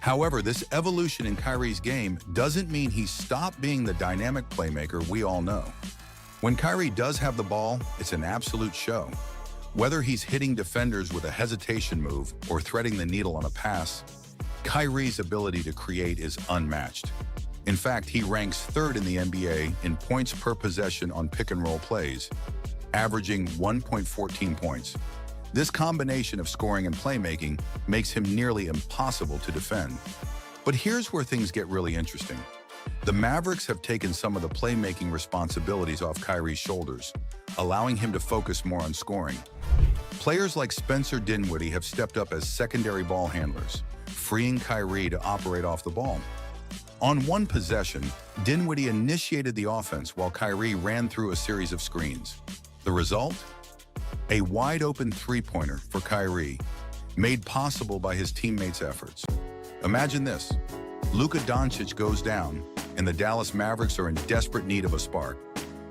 However, this evolution in Kyrie's game doesn't mean he stopped being the dynamic playmaker we all know. When Kyrie does have the ball, it's an absolute show. Whether he's hitting defenders with a hesitation move or threading the needle on a pass, Kyrie's ability to create is unmatched. In fact, he ranks third in the NBA in points per possession on pick-and-roll plays, averaging 1.14 points. This combination of scoring and playmaking makes him nearly impossible to defend. But here's where things get really interesting. The Mavericks have taken some of the playmaking responsibilities off Kyrie's shoulders, allowing him to focus more on scoring. Players like Spencer Dinwiddie have stepped up as secondary ball handlers, freeing Kyrie to operate off the ball. On one possession, Dinwiddie initiated the offense while Kyrie ran through a series of screens. The result? A wide-open three-pointer for Kyrie, made possible by his teammates' efforts. Imagine this. Luka Doncic goes down, and the Dallas Mavericks are in desperate need of a spark.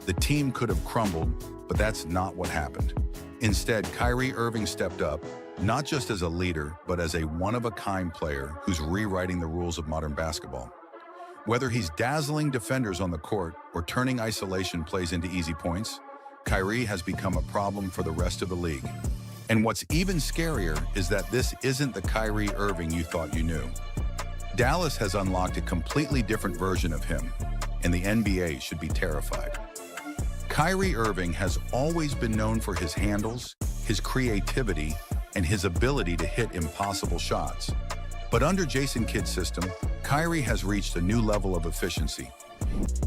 The team could have crumbled, but that's not what happened. Instead, Kyrie Irving stepped up, not just as a leader, but as a one-of-a-kind player who's rewriting the rules of modern basketball. Whether he's dazzling defenders on the court or turning isolation plays into easy points, Kyrie has become a problem for the rest of the league. And what's even scarier is that this isn't the Kyrie Irving you thought you knew. Dallas has unlocked a completely different version of him, and the NBA should be terrified. Kyrie Irving has always been known for his handles, his creativity, and his ability to hit impossible shots. But under Jason Kidd's system, Kyrie has reached a new level of efficiency.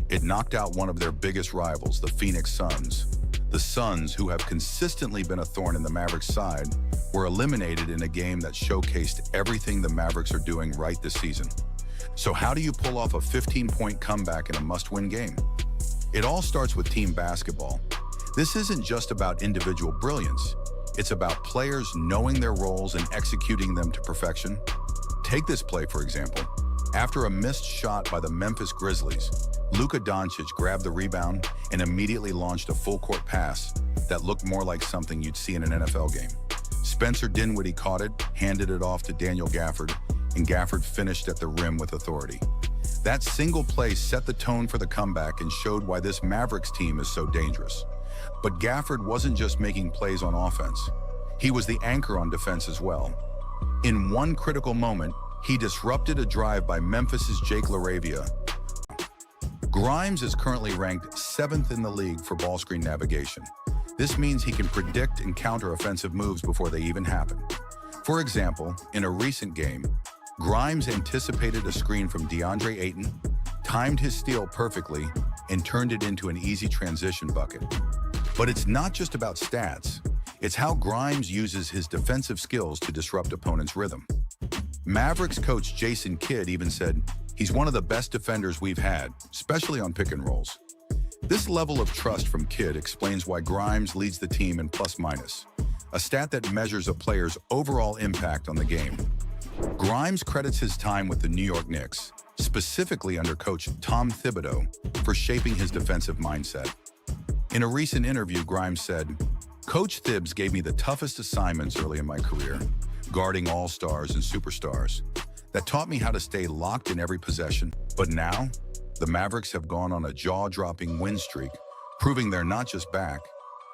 It knocked out one of their biggest rivals, the Phoenix Suns. The Suns, who have consistently been a thorn in the Mavericks' side, were eliminated in a game that showcased everything the Mavericks are doing right this season. So how do you pull off a 15-point comeback in a must-win game? It all starts with team basketball. This isn't just about individual brilliance. It's about players knowing their roles and executing them to perfection. Take this play, for example. After a missed shot by the Memphis Grizzlies, Luka Doncic grabbed the rebound and immediately launched a full-court pass that looked more like something you'd see in an NFL game. Spencer Dinwiddie caught it, handed it off to Daniel Gafford, and Gafford finished at the rim with authority. That single play set the tone for the comeback and showed why this Mavericks team is so dangerous. But Gafford wasn't just making plays on offense. He was the anchor on defense as well. In one critical moment, he disrupted a drive by Memphis's Jake LaRavia. Grimes is currently ranked 7th in the league for ball screen navigation. This means he can predict and counter offensive moves before they even happen. For example, in a recent game, Grimes anticipated a screen from DeAndre Ayton, timed his steal perfectly, and turned it into an easy transition bucket. But it's not just about stats. It's how Grimes uses his defensive skills to disrupt opponents' rhythm. Mavericks coach Jason Kidd even said, "He's one of the best defenders we've had, especially on pick and rolls." This level of trust from Kidd explains why Grimes leads the team in plus-minus, a stat that measures a player's overall impact on the game. Grimes credits his time with the New York Knicks, specifically under coach Tom Thibodeau, for shaping his defensive mindset. In a recent interview, Grimes said, "Coach Thibs gave me the toughest assignments early in my career, guarding all-stars and superstars. That taught me how to stay locked in every possession. But now, the Mavericks have gone on a jaw-dropping win streak, proving they're not just back,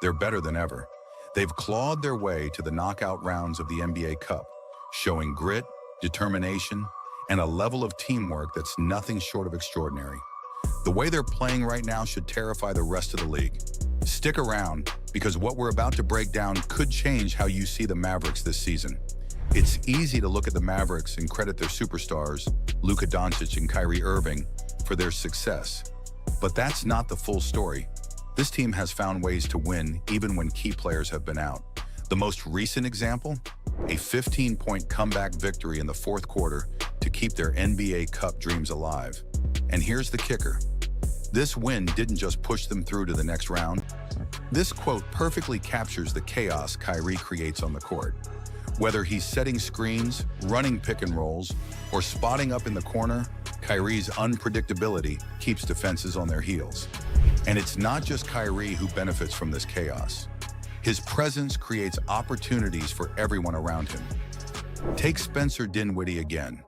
they're better than ever. They've clawed their way to the knockout rounds of the NBA Cup, showing grit, determination, and a level of teamwork that's nothing short of extraordinary. The way they're playing right now should terrify the rest of the league. Stick around, because what we're about to break down could change how you see the Mavericks this season." It's easy to look at the Mavericks and credit their superstars, Luka Doncic and Kyrie Irving, for their success. But that's not the full story. This team has found ways to win even when key players have been out. The most recent example? A 15-point comeback victory in the fourth quarter to keep their NBA Cup dreams alive. And here's the kicker. This win didn't just push them through to the next round. This quote perfectly captures the chaos Kyrie creates on the court. Whether he's setting screens, running pick and rolls, or spotting up in the corner, Kyrie's unpredictability keeps defenses on their heels. And it's not just Kyrie who benefits from this chaos. His presence creates opportunities for everyone around him. Take Spencer Dinwiddie again.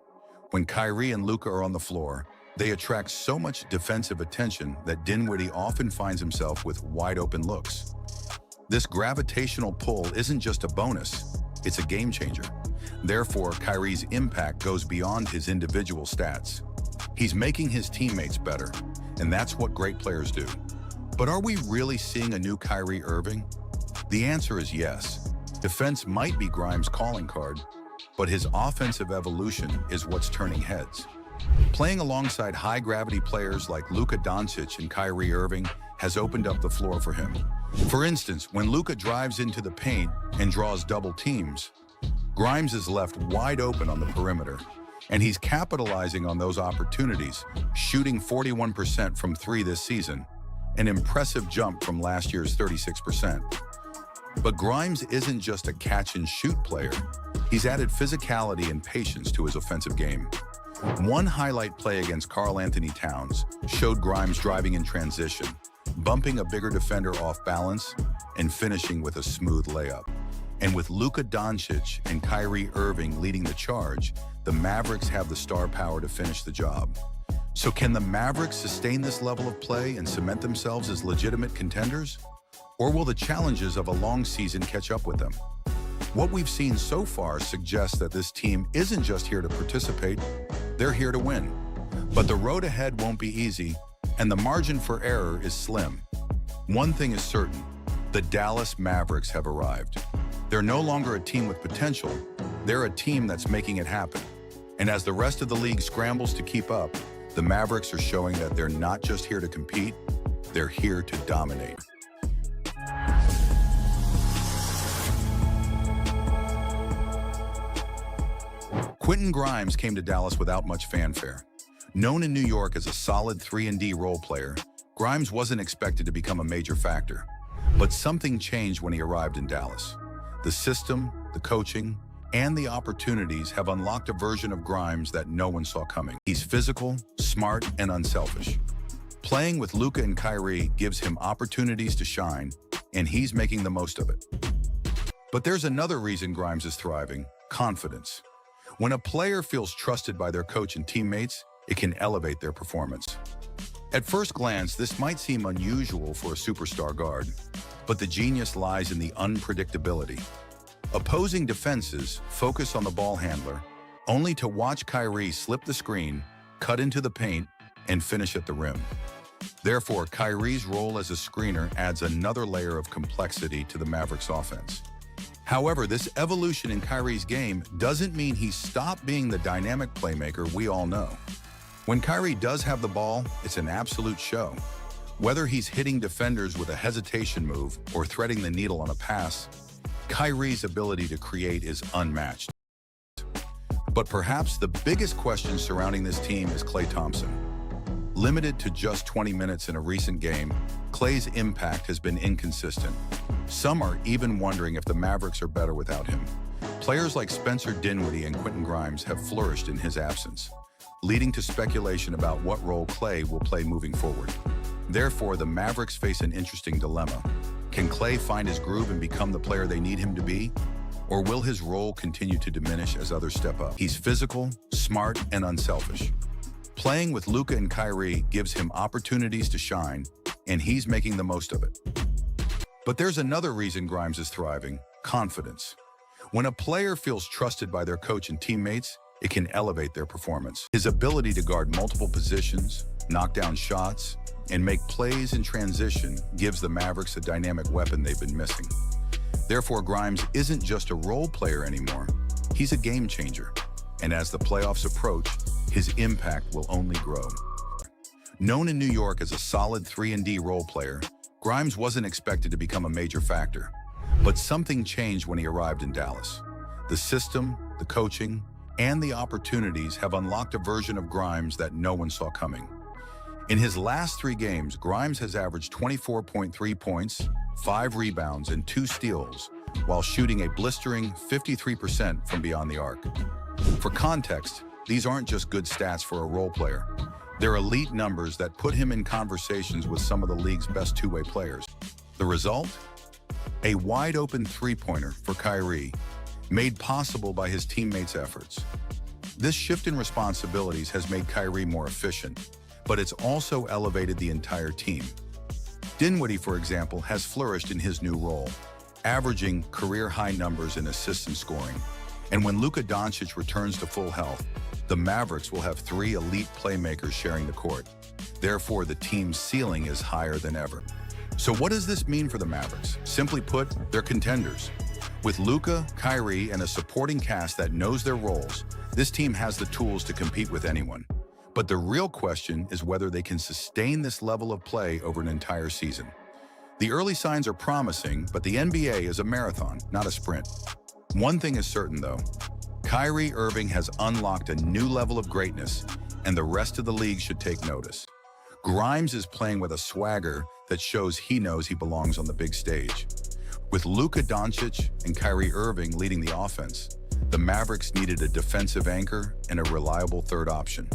When Kyrie and Luka are on the floor, they attract so much defensive attention that Dinwiddie often finds himself with wide-open looks. This gravitational pull isn't just a bonus, it's a game changer. Therefore, Kyrie's impact goes beyond his individual stats. He's making his teammates better, and that's what great players do. But are we really seeing a new Kyrie Irving? The answer is yes. Defense might be Grimes' calling card, but his offensive evolution is what's turning heads. Playing alongside high-gravity players like Luka Doncic and Kyrie Irving has opened up the floor for him. For instance, when Luka drives into the paint and draws double teams, Grimes is left wide open on the perimeter, and he's capitalizing on those opportunities, shooting 41% from three this season, an impressive jump from last year's 36%. But Grimes isn't just a catch-and-shoot player. He's added physicality and patience to his offensive game. One highlight play against Karl Anthony Towns showed Grimes driving in transition, bumping a bigger defender off balance, and finishing with a smooth layup. And with Luka Doncic and Kyrie Irving leading the charge, the Mavericks have the star power to finish the job. So can the Mavericks sustain this level of play and cement themselves as legitimate contenders? Or will the challenges of a long season catch up with them? What we've seen so far suggests that this team isn't just here to participate, they're here to win. But the road ahead won't be easy, and the margin for error is slim. One thing is certain, the Dallas Mavericks have arrived. They're no longer a team with potential, they're a team that's making it happen. And as the rest of the league scrambles to keep up, the Mavericks are showing that they're not just here to compete, they're here to dominate. Quentin Grimes came to Dallas without much fanfare. Known in New York as a solid 3-and-D role player, Grimes wasn't expected to become a major factor. But something changed when he arrived in Dallas. The system, the coaching, and the opportunities have unlocked a version of Grimes that no one saw coming. He's physical, smart, and unselfish. Playing with Luka and Kyrie gives him opportunities to shine, and he's making the most of it. But there's another reason Grimes is thriving: confidence. When a player feels trusted by their coach and teammates, it can elevate their performance. At first glance, this might seem unusual for a superstar guard, but the genius lies in the unpredictability. Opposing defenses focus on the ball handler, only to watch Kyrie slip the screen, cut into the paint, and finish at the rim. Therefore, Kyrie's role as a screener adds another layer of complexity to the Mavericks' offense. However, this evolution in Kyrie's game doesn't mean he's stopped being the dynamic playmaker we all know. When Kyrie does have the ball, it's an absolute show. Whether he's hitting defenders with a hesitation move or threading the needle on a pass, Kyrie's ability to create is unmatched. But perhaps the biggest question surrounding this team is Klay Thompson. Limited to just 20 minutes in a recent game, Klay's impact has been inconsistent. Some are even wondering if the Mavericks are better without him. Players like Spencer Dinwiddie and Quentin Grimes have flourished in his absence, leading to speculation about what role Klay will play moving forward. Therefore, the Mavericks face an interesting dilemma. Can Klay find his groove and become the player they need him to be? Or will his role continue to diminish as others step up? He's physical, smart, and unselfish. Playing with Luka and Kyrie gives him opportunities to shine, and he's making the most of it. But there's another reason Grimes is thriving: confidence. When a player feels trusted by their coach and teammates, it can elevate their performance. His ability to guard multiple positions, knock down shots, and make plays in transition gives the Mavericks a dynamic weapon they've been missing. Therefore, Grimes isn't just a role player anymore, he's a game changer. And as the playoffs approach, his impact will only grow. Known in New York as a solid 3-and-D role player, Grimes wasn't expected to become a major factor. But something changed when he arrived in Dallas. The system, the coaching, and the opportunities have unlocked a version of Grimes that no one saw coming. In his last 3 games, Grimes has averaged 24.3 points, 5 rebounds, and 2 steals, while shooting a blistering 53% from beyond the arc. For context, these aren't just good stats for a role player. They're elite numbers that put him in conversations with some of the league's best two-way players. The result? A wide-open three-pointer for Kyrie, made possible by his teammates' efforts. This shift in responsibilities has made Kyrie more efficient, but it's also elevated the entire team. Dinwiddie, for example, has flourished in his new role, averaging career-high numbers in assists and scoring. And when Luka Doncic returns to full health, the Mavericks will have 3 elite playmakers sharing the court. Therefore, the team's ceiling is higher than ever. So what does this mean for the Mavericks? Simply put, they're contenders. With Luka, Kyrie, and a supporting cast that knows their roles, this team has the tools to compete with anyone. But the real question is whether they can sustain this level of play over an entire season. The early signs are promising, but the NBA is a marathon, not a sprint. One thing is certain, though. Kyrie Irving has unlocked a new level of greatness, and the rest of the league should take notice. Grimes is playing with a swagger that shows he knows he belongs on the big stage. With Luka Doncic and Kyrie Irving leading the offense, the Mavericks needed a defensive anchor and a reliable third option.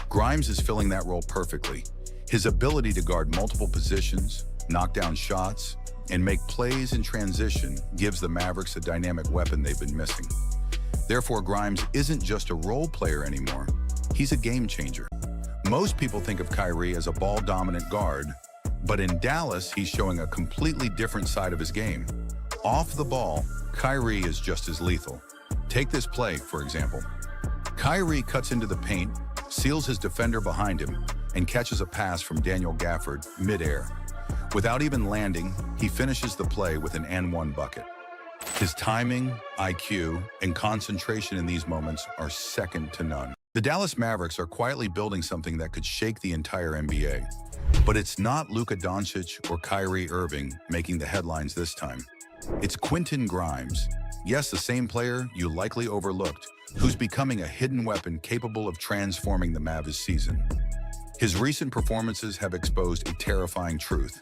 Grimes is filling that role perfectly. His ability to guard multiple positions, knock down shots, and make plays in transition gives the Mavericks a dynamic weapon they've been missing. Therefore, Grimes isn't just a role player anymore. He's a game changer. Most people think of Kyrie as a ball-dominant guard, but in Dallas, he's showing a completely different side of his game. Off the ball, Kyrie is just as lethal. Take this play, for example. Kyrie cuts into the paint, seals his defender behind him, and catches a pass from Daniel Gafford mid-air. Without even landing, he finishes the play with an and-one bucket. His timing, IQ, and concentration in these moments are second to none. The Dallas Mavericks are quietly building something that could shake the entire NBA. But it's not Luka Doncic or Kyrie Irving making the headlines this time. It's Quentin Grimes. Yes, the same player you likely overlooked, who's becoming a hidden weapon capable of transforming the Mavs season. His recent performances have exposed a terrifying truth.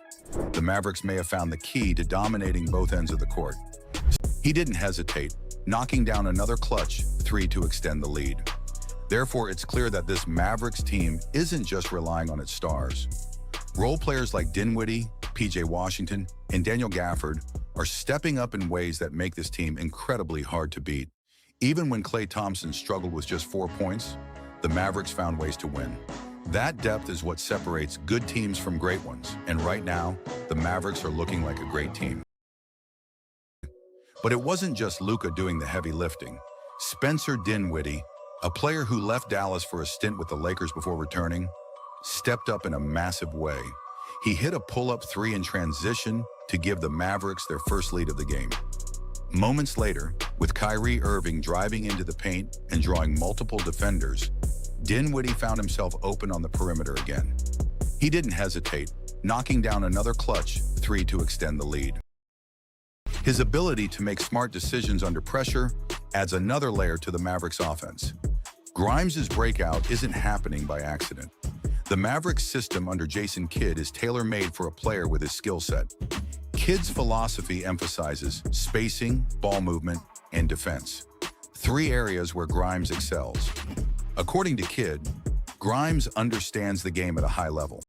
The Mavericks may have found the key to dominating both ends of the court. He didn't hesitate, knocking down another clutch 3 to extend the lead. Therefore, it's clear that this Mavericks team isn't just relying on its stars. Role players like Dinwiddie, PJ Washington, and Daniel Gafford are stepping up in ways that make this team incredibly hard to beat. Even when Klay Thompson struggled with just 4 points, the Mavericks found ways to win. That depth is what separates good teams from great ones, and right now, the Mavericks are looking like a great team. But it wasn't just Luka doing the heavy lifting. Spencer Dinwiddie, a player who left Dallas for a stint with the Lakers before returning, stepped up in a massive way. He hit a pull-up 3 in transition to give the Mavericks their first lead of the game. Moments later, with Kyrie Irving driving into the paint and drawing multiple defenders, Dinwiddie found himself open on the perimeter again. He didn't hesitate, knocking down another clutch 3 to extend the lead. His ability to make smart decisions under pressure adds another layer to the Mavericks offense. Grimes' breakout isn't happening by accident. The Mavericks system under Jason Kidd is tailor-made for a player with his skill set. Kidd's philosophy emphasizes spacing, ball movement, and defense, 3 areas where Grimes excels. According to Kidd, Grimes understands the game at a high level.